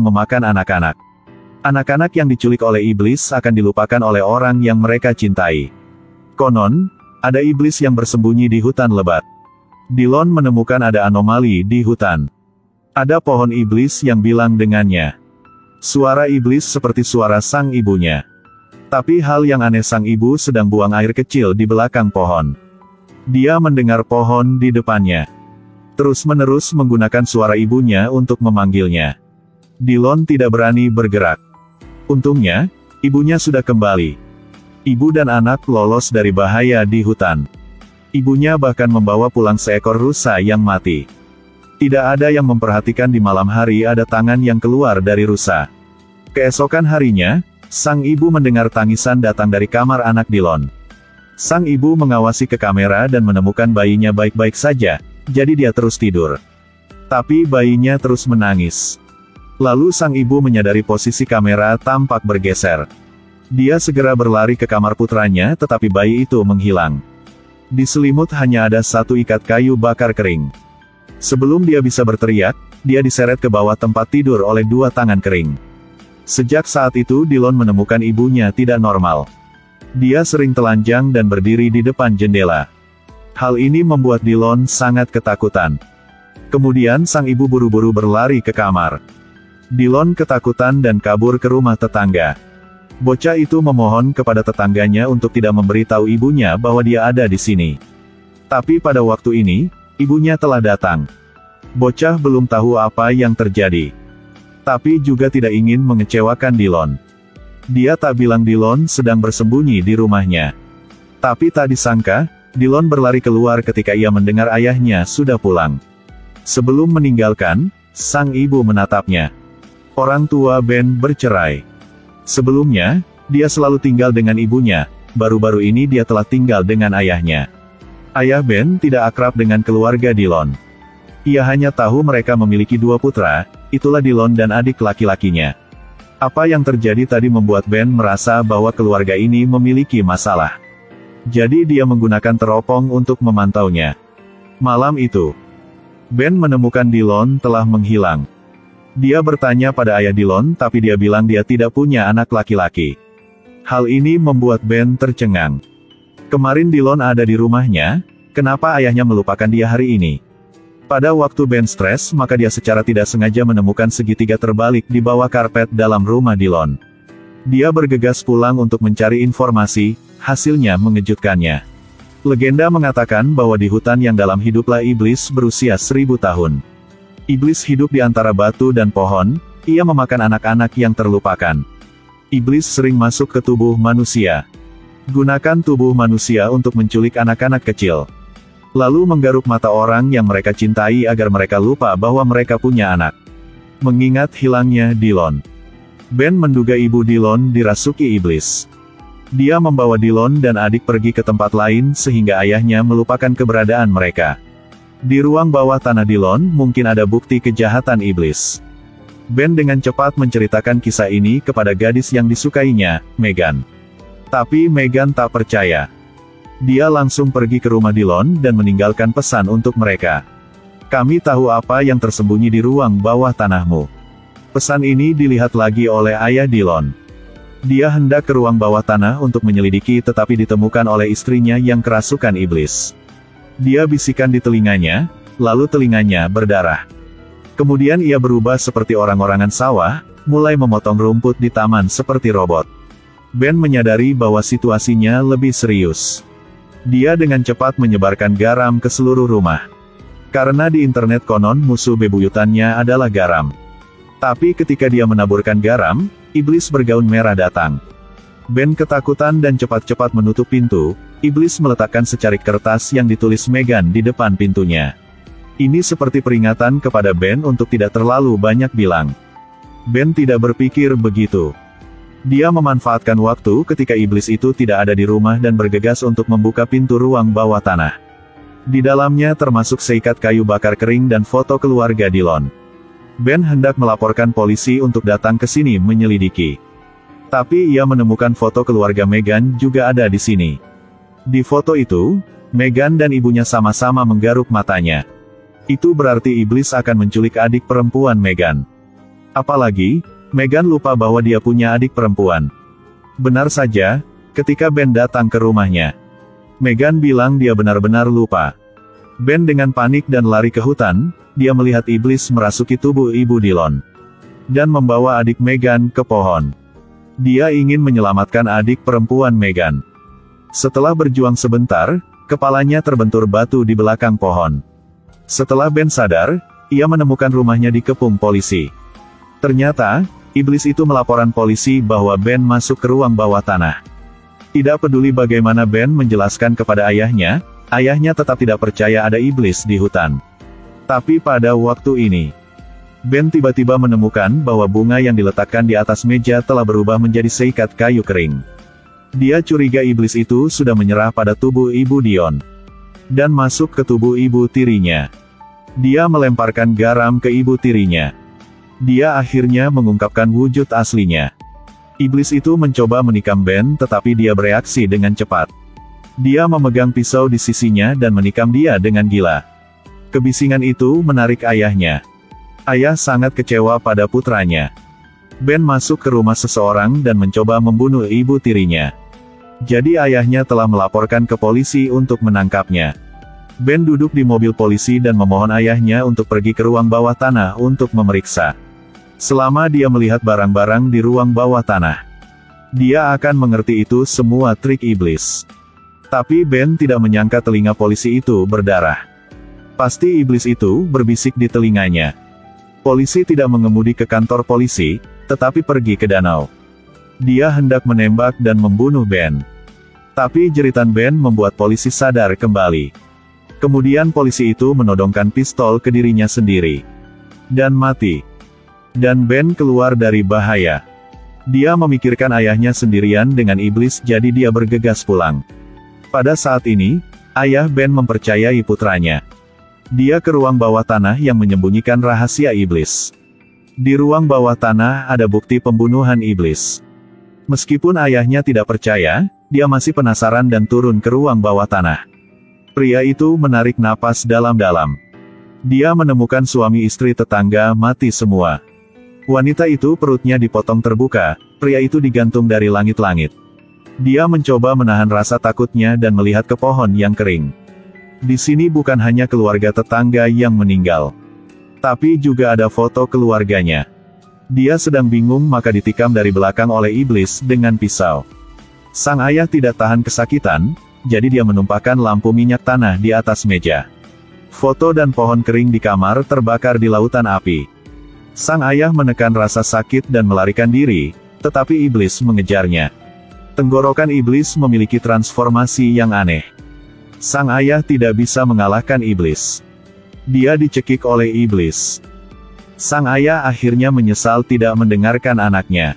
memakan anak-anak. Anak-anak yang diculik oleh iblis akan dilupakan oleh orang yang mereka cintai. Konon, ada iblis yang bersembunyi di hutan lebat. Dillon menemukan ada anomali di hutan. Ada pohon iblis yang bilang dengannya. Suara iblis seperti suara sang ibunya. Tapi hal yang aneh, sang ibu sedang buang air kecil di belakang pohon. Dia mendengar pohon di depannya. Terus-menerus menggunakan suara ibunya untuk memanggilnya. Dillon tidak berani bergerak. Untungnya, ibunya sudah kembali. Ibu dan anak lolos dari bahaya di hutan. Ibunya bahkan membawa pulang seekor rusa yang mati. Tidak ada yang memperhatikan di malam hari ada tangan yang keluar dari rusa. Keesokan harinya, sang ibu mendengar tangisan datang dari kamar anak Dillon. Sang ibu mengawasi ke kamera dan menemukan bayinya baik-baik saja, jadi dia terus tidur. Tapi bayinya terus menangis. Lalu sang ibu menyadari posisi kamera tampak bergeser. Dia segera berlari ke kamar putranya, tetapi bayi itu menghilang. Di selimut hanya ada satu ikat kayu bakar kering. Sebelum dia bisa berteriak, dia diseret ke bawah tempat tidur oleh dua tangan kering. Sejak saat itu Dillon menemukan ibunya tidak normal. Dia sering telanjang dan berdiri di depan jendela. Hal ini membuat Dillon sangat ketakutan. Kemudian sang ibu buru-buru berlari ke kamar. Dillon ketakutan dan kabur ke rumah tetangga. Bocah itu memohon kepada tetangganya untuk tidak memberitahu ibunya bahwa dia ada di sini. Tapi pada waktu ini, ibunya telah datang. Bocah belum tahu apa yang terjadi. Tapi juga tidak ingin mengecewakan Dillon. Dia tak bilang Dillon sedang bersembunyi di rumahnya. Tapi tak disangka, Dillon berlari keluar ketika ia mendengar ayahnya sudah pulang. Sebelum meninggalkan, sang ibu menatapnya. Orang tua Ben bercerai. Sebelumnya, dia selalu tinggal dengan ibunya, baru-baru ini dia telah tinggal dengan ayahnya. Ayah Ben tidak akrab dengan keluarga Dillon. Ia hanya tahu mereka memiliki dua putra, itulah Dillon dan adik laki-lakinya. Apa yang terjadi tadi membuat Ben merasa bahwa keluarga ini memiliki masalah. Jadi dia menggunakan teropong untuk memantaunya. Malam itu, Ben menemukan Dillon telah menghilang. Dia bertanya pada ayah Dillon, tapi dia bilang dia tidak punya anak laki-laki. Hal ini membuat Ben tercengang. Kemarin Dillon ada di rumahnya, kenapa ayahnya melupakan dia hari ini? Pada waktu Ben stres, maka dia secara tidak sengaja menemukan segitiga terbalik di bawah karpet dalam rumah Dillon. Dia bergegas pulang untuk mencari informasi, hasilnya mengejutkannya. Legenda mengatakan bahwa di hutan yang dalam hiduplah iblis berusia 1000 tahun. Iblis hidup di antara batu dan pohon, ia memakan anak-anak yang terlupakan. Iblis sering masuk ke tubuh manusia. Gunakan tubuh manusia untuk menculik anak-anak kecil. Lalu menggaruk mata orang yang mereka cintai agar mereka lupa bahwa mereka punya anak. Mengingat hilangnya Dillon, Ben menduga ibu Dillon dirasuki iblis. Dia membawa Dillon dan adik pergi ke tempat lain sehingga ayahnya melupakan keberadaan mereka. Di ruang bawah tanah Dillon mungkin ada bukti kejahatan iblis. Ben dengan cepat menceritakan kisah ini kepada gadis yang disukainya, Megan. Tapi Megan tak percaya. Dia langsung pergi ke rumah Dillon dan meninggalkan pesan untuk mereka. Kami tahu apa yang tersembunyi di ruang bawah tanahmu. Pesan ini dilihat lagi oleh ayah Dillon. Dia hendak ke ruang bawah tanah untuk menyelidiki tetapi ditemukan oleh istrinya yang kerasukan iblis. Dia bisikan di telinganya, lalu telinganya berdarah. Kemudian ia berubah seperti orang-orangan sawah, mulai memotong rumput di taman seperti robot. Ben menyadari bahwa situasinya lebih serius. Dia dengan cepat menyebarkan garam ke seluruh rumah. Karena di internet konon musuh bebuyutannya adalah garam. Tapi ketika dia menaburkan garam, iblis bergaun merah datang. Ben ketakutan dan cepat-cepat menutup pintu. Iblis meletakkan secarik kertas yang ditulis Megan di depan pintunya. Ini seperti peringatan kepada Ben untuk tidak terlalu banyak bilang. Ben tidak berpikir begitu. Dia memanfaatkan waktu ketika iblis itu tidak ada di rumah dan bergegas untuk membuka pintu ruang bawah tanah. Di dalamnya termasuk seikat kayu bakar kering dan foto keluarga Dillon. Ben hendak melaporkan polisi untuk datang ke sini menyelidiki. Tapi ia menemukan foto keluarga Megan juga ada di sini. Di foto itu, Megan dan ibunya sama-sama menggaruk matanya. Itu berarti iblis akan menculik adik perempuan Megan. Apalagi, Meghan lupa bahwa dia punya adik perempuan. Benar saja, ketika Ben datang ke rumahnya, Meghan bilang dia benar-benar lupa. Ben dengan panik dan lari ke hutan, dia melihat iblis merasuki tubuh Ibu Dillon dan membawa adik Meghan ke pohon. Dia ingin menyelamatkan adik perempuan Meghan. Setelah berjuang sebentar, kepalanya terbentur batu di belakang pohon. Setelah Ben sadar, ia menemukan rumahnya dikepung polisi. Ternyata, iblis itu melaporkan polisi bahwa Ben masuk ke ruang bawah tanah. Tidak peduli bagaimana Ben menjelaskan kepada ayahnya tetap tidak percaya ada iblis di hutan. Tapi pada waktu ini, Ben tiba-tiba menemukan bahwa bunga yang diletakkan di atas meja telah berubah menjadi seikat kayu kering. Dia curiga iblis itu sudah menyerah pada tubuh Ibu Dillon dan masuk ke tubuh ibu tirinya. Dia melemparkan garam ke ibu tirinya. Dia akhirnya mengungkapkan wujud aslinya. Iblis itu mencoba menikam Ben tetapi dia bereaksi dengan cepat. Dia memegang pisau di sisinya dan menikam dia dengan gila. Kebisingan itu menarik ayahnya. Ayah sangat kecewa pada putranya. Ben masuk ke rumah seseorang dan mencoba membunuh ibu tirinya. Jadi ayahnya telah melaporkan ke polisi untuk menangkapnya. Ben duduk di mobil polisi dan memohon ayahnya untuk pergi ke ruang bawah tanah untuk memeriksa. Selama dia melihat barang-barang di ruang bawah tanah, dia akan mengerti itu semua trik iblis. Tapi Ben tidak menyangka telinga polisi itu berdarah. Pasti iblis itu berbisik di telinganya. Polisi tidak mengemudi ke kantor polisi, tetapi pergi ke danau. Dia hendak menembak dan membunuh Ben. Tapi jeritan Ben membuat polisi sadar kembali. Kemudian polisi itu menodongkan pistol ke dirinya sendiri. Dan mati. Dan Ben keluar dari bahaya. Dia memikirkan ayahnya sendirian dengan iblis jadi dia bergegas pulang. Pada saat ini, ayah Ben mempercayai putranya. Dia ke ruang bawah tanah yang menyembunyikan rahasia iblis. Di ruang bawah tanah ada bukti pembunuhan iblis. Meskipun ayahnya tidak percaya, dia masih penasaran dan turun ke ruang bawah tanah. Pria itu menarik napas dalam-dalam. Dia menemukan suami istri tetangga mati semua. Wanita itu perutnya dipotong terbuka, pria itu digantung dari langit-langit. Dia mencoba menahan rasa takutnya dan melihat ke pohon yang kering. Di sini bukan hanya keluarga tetangga yang meninggal, tapi juga ada foto keluarganya. Dia sedang bingung maka ditikam dari belakang oleh iblis dengan pisau. Sang ayah tidak tahan kesakitan, jadi dia menumpahkan lampu minyak tanah di atas meja. Foto dan pohon kering di kamar terbakar di lautan api. Sang ayah menekan rasa sakit dan melarikan diri, tetapi iblis mengejarnya. Tenggorokan iblis memiliki transformasi yang aneh. Sang ayah tidak bisa mengalahkan iblis. Dia dicekik oleh iblis. Sang ayah akhirnya menyesal tidak mendengarkan anaknya.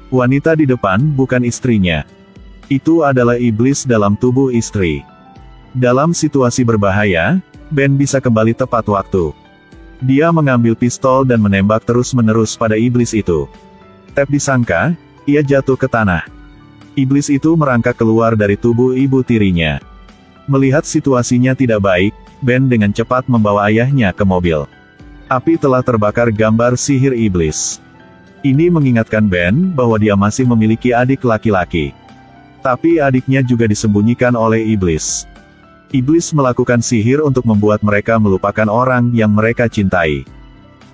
Wanita di depan bukan istrinya. Itu adalah iblis dalam tubuh istri. Dalam situasi berbahaya, Ben bisa kembali tepat waktu. Dia mengambil pistol dan menembak terus-menerus pada iblis itu. Tep disangka, ia jatuh ke tanah. Iblis itu merangkak keluar dari tubuh ibu tirinya. Melihat situasinya tidak baik, Ben dengan cepat membawa ayahnya ke mobil. Api telah terbakar gambar sihir iblis. Ini mengingatkan Ben bahwa dia masih memiliki adik laki-laki. Tapi adiknya juga disembunyikan oleh iblis. Iblis melakukan sihir untuk membuat mereka melupakan orang yang mereka cintai.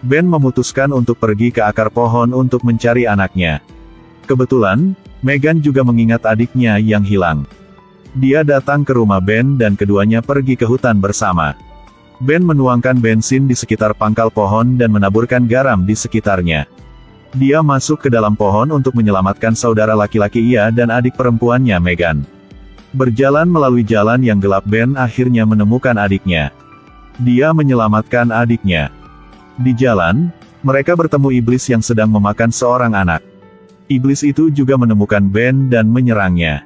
Ben memutuskan untuk pergi ke akar pohon untuk mencari anaknya. Kebetulan, Meghan juga mengingat adiknya yang hilang. Dia datang ke rumah Ben dan keduanya pergi ke hutan bersama. Ben menuangkan bensin di sekitar pangkal pohon dan menaburkan garam di sekitarnya. Dia masuk ke dalam pohon untuk menyelamatkan saudara laki-laki ia dan adik perempuannya Meghan. Berjalan melalui jalan yang gelap Ben akhirnya menemukan adiknya. Dia menyelamatkan adiknya. Di jalan, mereka bertemu iblis yang sedang memakan seorang anak. Iblis itu juga menemukan Ben dan menyerangnya.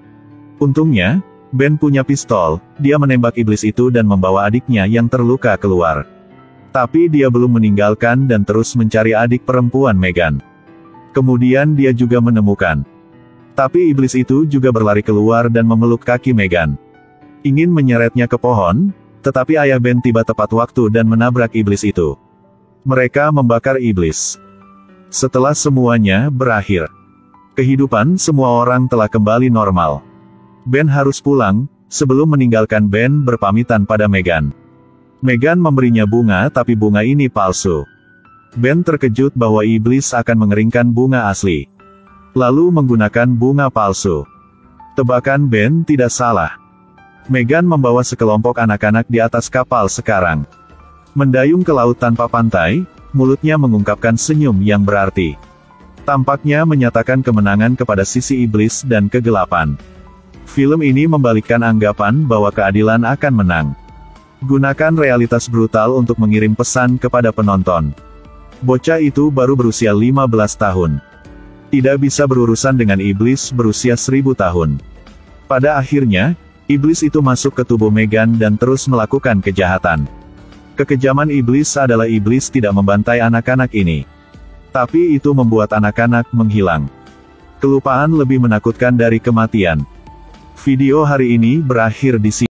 Untungnya, Ben punya pistol, dia menembak iblis itu dan membawa adiknya yang terluka keluar. Tapi dia belum meninggalkan dan terus mencari adik perempuan Meghan. Kemudian dia juga menemukan. Tapi iblis itu juga berlari keluar dan memeluk kaki Meghan. Ingin menyeretnya ke pohon, tetapi ayah Ben tiba tepat waktu dan menabrak iblis itu. Mereka membakar iblis. Setelah semuanya berakhir, kehidupan semua orang telah kembali normal. Ben harus pulang. Sebelum meninggalkan, Ben berpamitan pada Meghan. Meghan memberinya bunga, tapi bunga ini palsu. Ben terkejut bahwa iblis akan mengeringkan bunga asli, lalu menggunakan bunga palsu. Tebakan Ben tidak salah. Meghan membawa sekelompok anak-anak di atas kapal sekarang, mendayung ke laut tanpa pantai. Mulutnya mengungkapkan senyum yang berarti. Tampaknya menyatakan kemenangan kepada sisi iblis dan kegelapan. Film ini membalikkan anggapan bahwa keadilan akan menang. Gunakan realitas brutal untuk mengirim pesan kepada penonton. Bocah itu baru berusia 15 tahun. Tidak bisa berurusan dengan iblis berusia 1000 tahun. Pada akhirnya, iblis itu masuk ke tubuh Meghan dan terus melakukan kejahatan. Kekejaman iblis adalah iblis tidak membantai anak-anak ini, tapi itu membuat anak-anak menghilang. Kelupaan lebih menakutkan dari kematian. Video hari ini berakhir di sini.